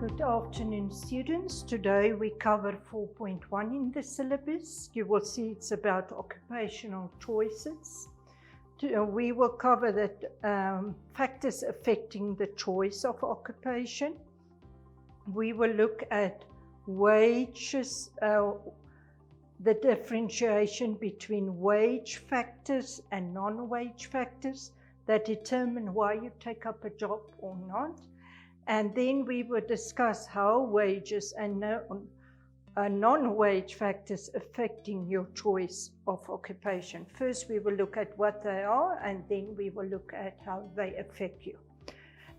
Good afternoon, students. Today we cover 4.1 in the syllabus. You will see it's about occupational choices. We will cover the factors affecting the choice of occupation. We will look at wages, the differentiation between wage factors and non-wage factors that determine why you take up a job or not. And then we will discuss how wages and non-wage factors affecting your choice of occupation. First, we will look at what they are, and then we will look at how they affect you.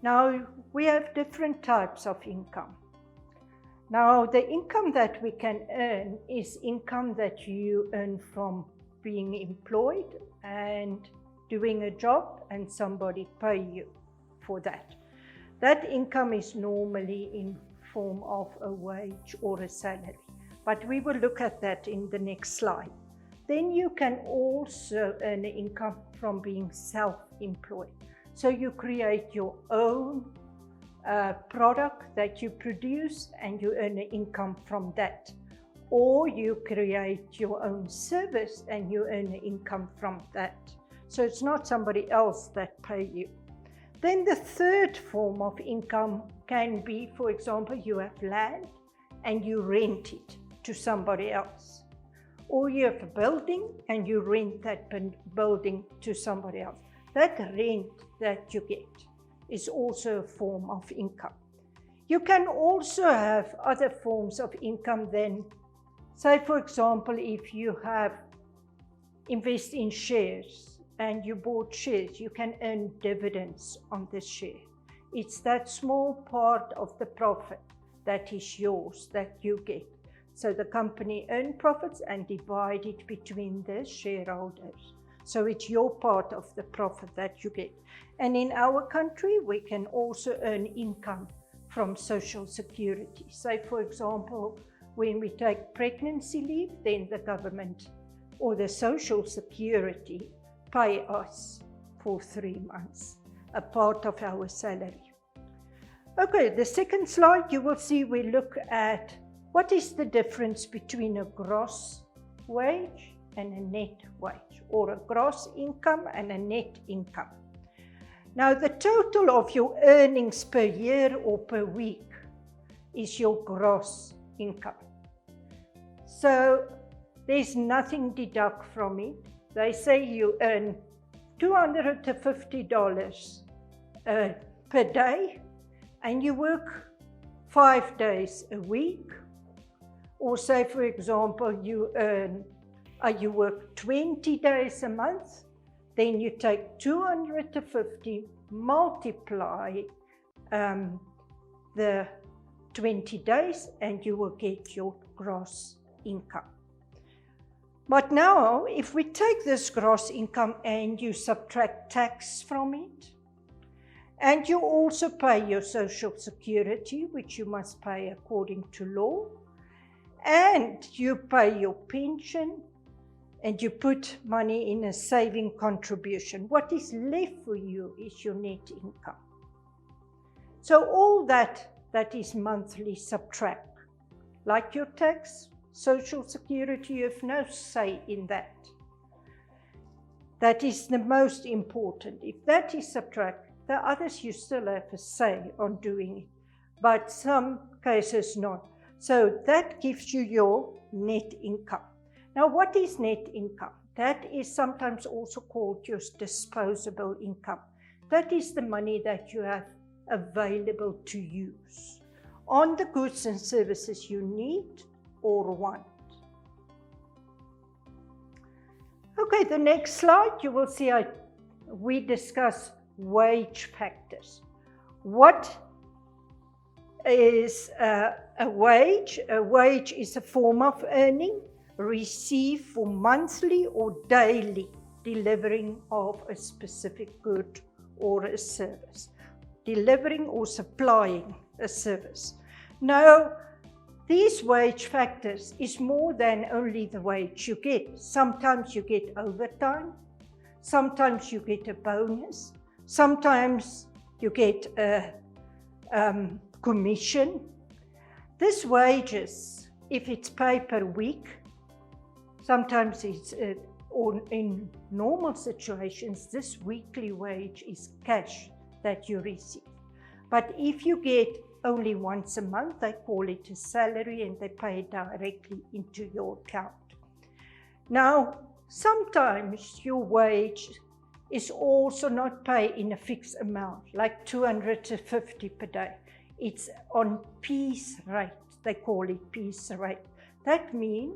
Now, we have different types of income. Now, the income that we can earn is income that you earn from being employed and doing a job, and somebody pay you for that. That income is normally in form of a wage or a salary, but we will look at that in the next slide. Then you can also earn income from being self-employed. So you create your own product that you produce and you earn an income from that. Or you create your own service and you earn an income from that. So it's not somebody else that pays you. Then the third form of income can be, for example, you have land and you rent it to somebody else. Or you have a building and you rent that building to somebody else. That rent that you get is also a form of income. You can also have other forms of income then. Say, for example, if you have invest in shares, and you bought shares, you can earn dividends on the share. It's that small part of the profit that is yours that you get. So the company earns profits and divide it between the shareholders. So it's your part of the profit that you get. And in our country, we can also earn income from Social Security. Say, for example, when we take pregnancy leave, then the government or the Social Security pay us for 3 months, a part of our salary. Okay, the second slide, you will see we look at what is the difference between a gross wage and a net wage, or a gross income and a net income. Now, the total of your earnings per year or per week is your gross income. So there's nothing deduct from it. They say you earn $250 per day and you work 5 days a week. Or say, for example, you work 20 days a month, then you take 250, multiply the 20 days and you will get your gross income. But now, if we take this gross income and you subtract tax from it, and you also pay your Social Security, which you must pay according to law, and you pay your pension, and you put money in a saving contribution, what is left for you is your net income. So all that is monthly subtract, like your tax, Social Security, you have no say in that. That is the most important. If that is subtract, the others you still have a say on doing it, but some cases not. So that gives you your net income. Now, what is net income? That is sometimes also called your disposable income. That is the money that you have available to use on the goods and services you need or want. Okay, the next slide, you will see we discuss wage factors. What is a wage? A wage is a form of earning received for monthly or daily delivering of a specific good or a service. Delivering or supplying a service. Now, these wage factors is more than only the wage you get. Sometimes you get overtime, sometimes you get a bonus, sometimes you get a commission This wages, if it's paid per week, sometimes it's, or in normal situations, this weekly wage is cash that you receive. But if you get only once a month, they call it a salary and they pay it directly into your account. Now, sometimes your wage is also not paid in a fixed amount, like 250 per day. It's on piece rate, they call it piece rate. That means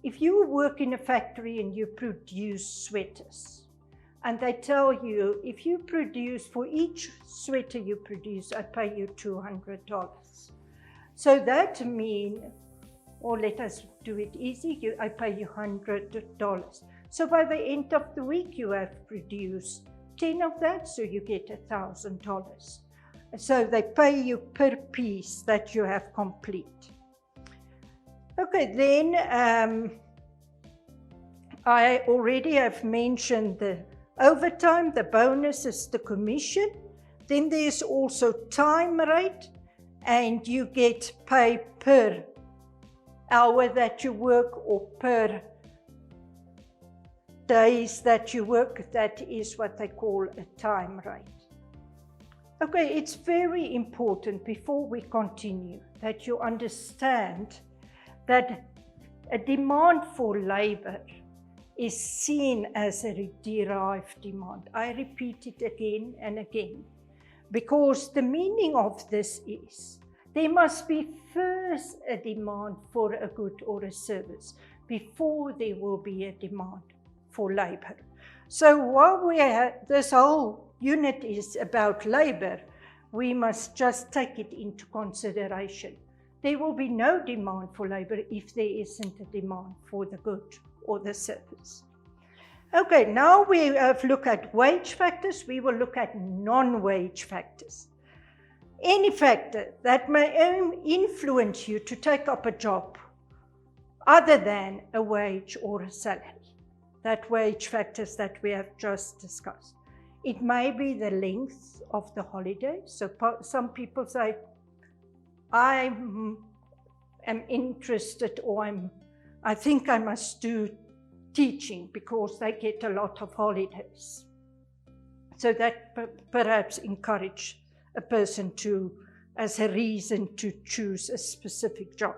if you work in a factory and you produce sweaters, and they tell you, if you produce, for each sweater you produce, I pay you $200. So that means, or let us do it easy, I pay you $100. So by the end of the week, you have produced 10 of that, so you get $1,000. So they pay you per piece that you have complete. Okay, then I already have mentioned the overtime, the bonuses, the commission. Then there's also time rate, and you get paid per hour that you work or per days that you work. That is what they call a time rate. Okay, it's very important before we continue that you understand that a demand for labor is seen as a derived demand. I repeat it again and again, because the meaning of this is there must be first a demand for a good or a service before there will be a demand for labor. So while we have, this whole unit is about labor, we must just take it into consideration. There will be no demand for labor if there isn't a demand for the good or the service. Okay, now we have looked at wage factors. We will look at non-wage factors. Any factor that may influence you to take up a job other than a wage or a salary. That wage factors that we have just discussed. It may be the length of the holiday. So some people say, I am interested, or I think I must do teaching because they get a lot of holidays. So that perhaps encourage a person to, as a reason to choose a specific job.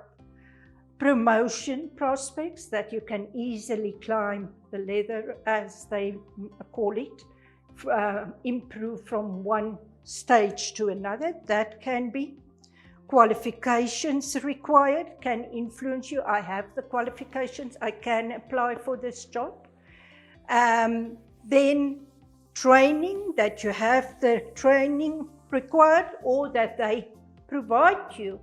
Promotion prospects, that you can easily climb the ladder, as they call it, improve from one stage to another. That can be. Qualifications required can influence you. I have the qualifications, I can apply for this job. Then training, that you have the training required, or that they provide you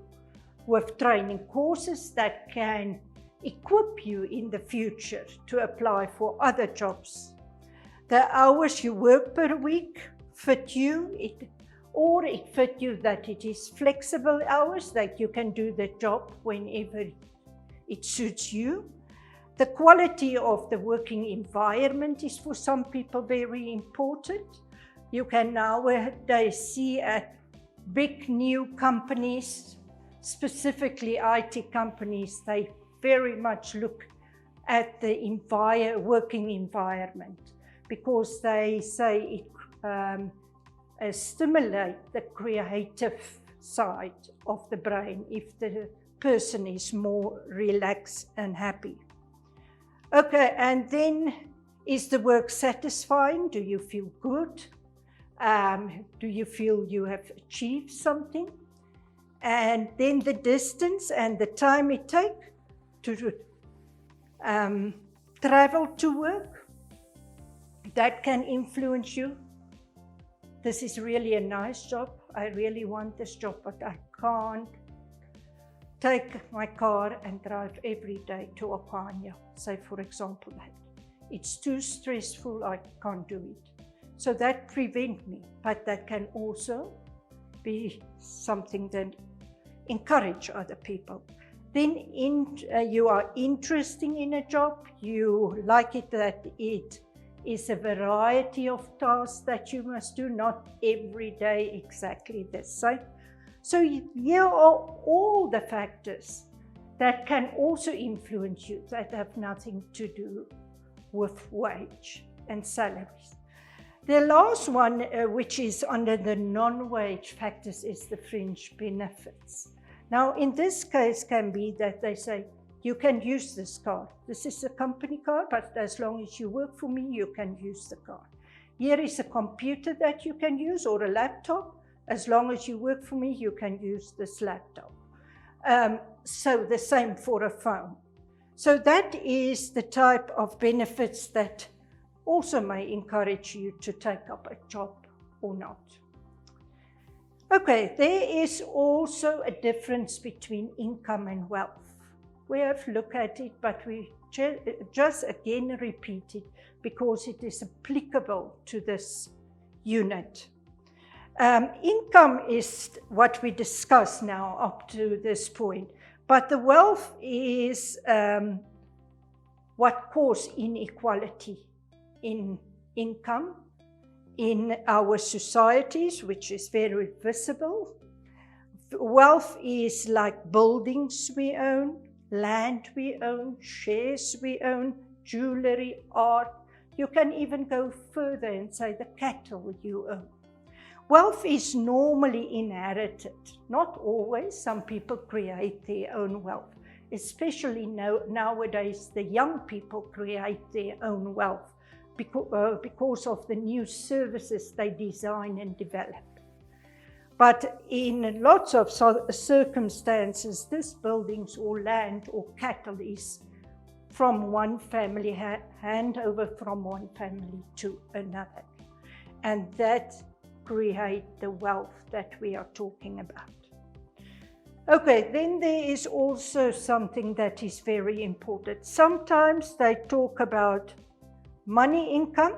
with training courses that can equip you in the future to apply for other jobs. The hours you work per week fit you, or it fit you that it is flexible hours, that you can do the job whenever it suits you. The quality of the working environment is for some people very important. You can nowadays see at big new companies, specifically IT companies, they very much look at the working environment, because they say it stimulates the creative side of the brain if the person is more relaxed and happy. Okay, and then is the work satisfying? Do you feel good? Do you feel you have achieved something? And then the distance and the time it takes to travel to work, that can influence you. This is really a nice job. I really want this job, but I can't take my car and drive every day to Occupational, say for example that. It's too stressful, I can't do it. So that prevents me, but that can also be something that encourage other people. Then you are interested in a job, you like it that it is a variety of tasks that you must do, not every day exactly the same. So here are all the factors that can also influence you that have nothing to do with wage and salaries. The last one, which is under the non-wage factors, is the fringe benefits. Now, in this case, can be that they say, you can use this card. This is a company card, but as long as you work for me, you can use the card. Here is a computer that you can use, or a laptop. As long as you work for me, you can use this laptop. So the same for a phone. So that is the type of benefits that also may encourage you to take up a job or not. Okay, there is also a difference between income and wealth. We have looked at it, but we just again repeat it because it is applicable to this unit. Income is what we discuss now up to this point, but the wealth is what causes inequality in income in our societies, which is very visible. Wealth is like buildings we own, land we own, shares we own, jewelry, art. You can even go further and say the cattle you own. Wealth is normally inherited, not always. Some people create their own wealth, especially nowadays the young people create their own wealth because of the new services they design and develop. But in lots of circumstances, this buildings or land or cattle is from one family, hand over from one family to another. And that creates the wealth that we are talking about. Okay, then there is also something that is very important. Sometimes they talk about money income,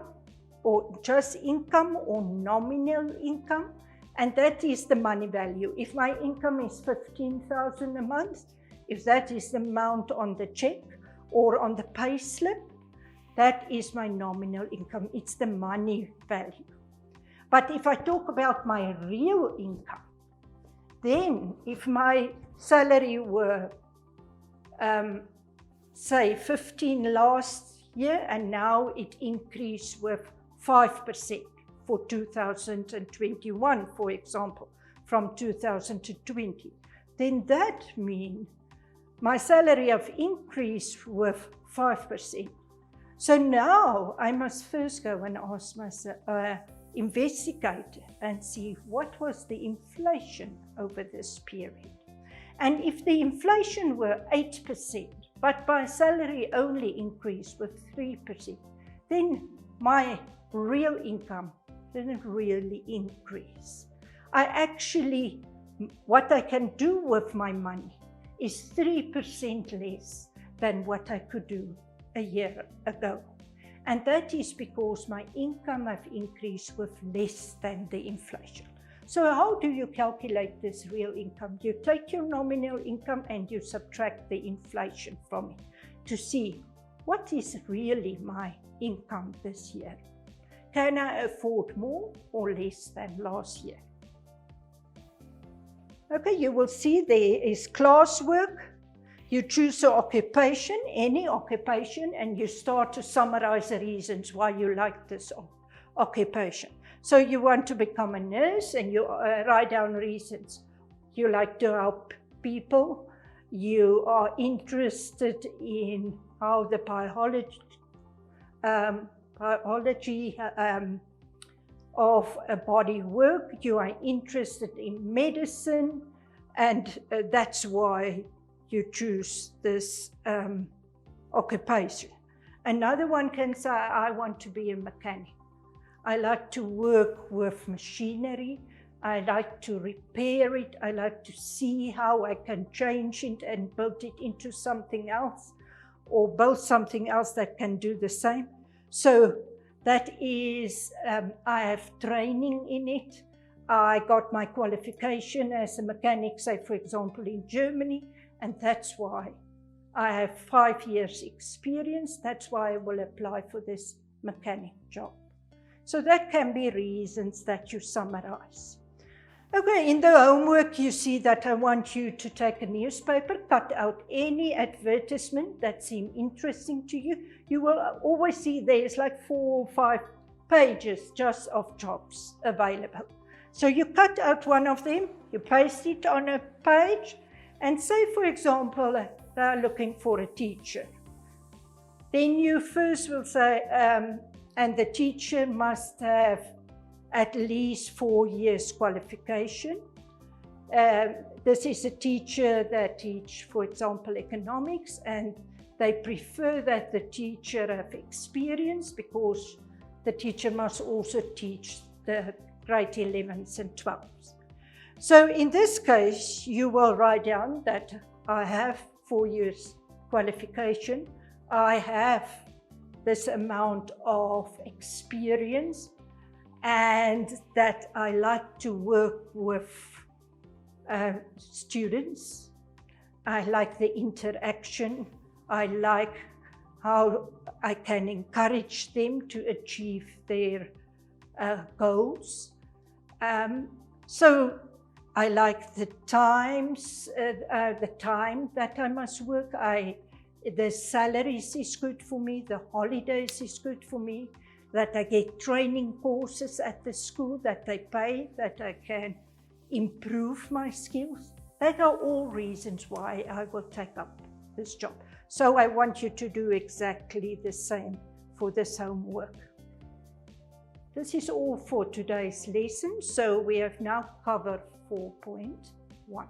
or just income, or nominal income. And that is the money value. If my income is 15,000 a month, if that is the amount on the check or on the pay slip, that is my nominal income. It's the money value. But if I talk about my real income, then if my salary were, say, 15 last year, and now it increased with 5%. For 2021, for example, from 2020, then that means my salary have increased with 5%. So now I must first go and ask myself, investigate and see what was the inflation over this period. And if the inflation were 8%, but my salary only increased with 3%, then my real income didn't really increase. What I can do with my money is 3% less than what I could do a year ago. And that is because my income have increased with less than the inflation. So how do you calculate this real income? You take your nominal income and you subtract the inflation from it to see what is really my income this year. Can I afford more or less than last year? Okay, you will see there is classwork. You choose an occupation, any occupation, and you start to summarize the reasons why you like this occupation. So you want to become a nurse, and you write down reasons. You like to help people. You are interested in how the biology of a body work. You are interested in medicine, and that's why you choose this occupation. Another one can say, I want to be a mechanic. I like to work with machinery. I like to repair it. I like to see how I can change it and build it into something else, or build something else that can do the same. So that is, I have training in it. I got my qualification as a mechanic, say for example in Germany, and that's why I have 5 years experience. That's why I will apply for this mechanic job. So that can be reasons that you summarize. Okay, in the homework you see that I want you to take a newspaper, cut out any advertisement that seems interesting to you. You will always see there's like 4 or 5 pages just of jobs available. So you cut out one of them, you paste it on a page, and say, for example, they are looking for a teacher. Then you first will say, and the teacher must have at least 4 years qualification. This is a teacher that teach, for example, economics, and they prefer that the teacher have experience because the teacher must also teach the grade 11s and 12s. So in this case, you will write down that I have 4 years qualification, I have this amount of experience, and that I like to work with students. I like the interaction. I like how I can encourage them to achieve their goals. So I like the time that I must work. The salaries is good for me, the holidays is good for me, that I get training courses at the school that they pay, that I can improve my skills. That are all reasons why I will take up this job. So I want you to do exactly the same for this homework. This is all for today's lesson. So we have now covered 4.1.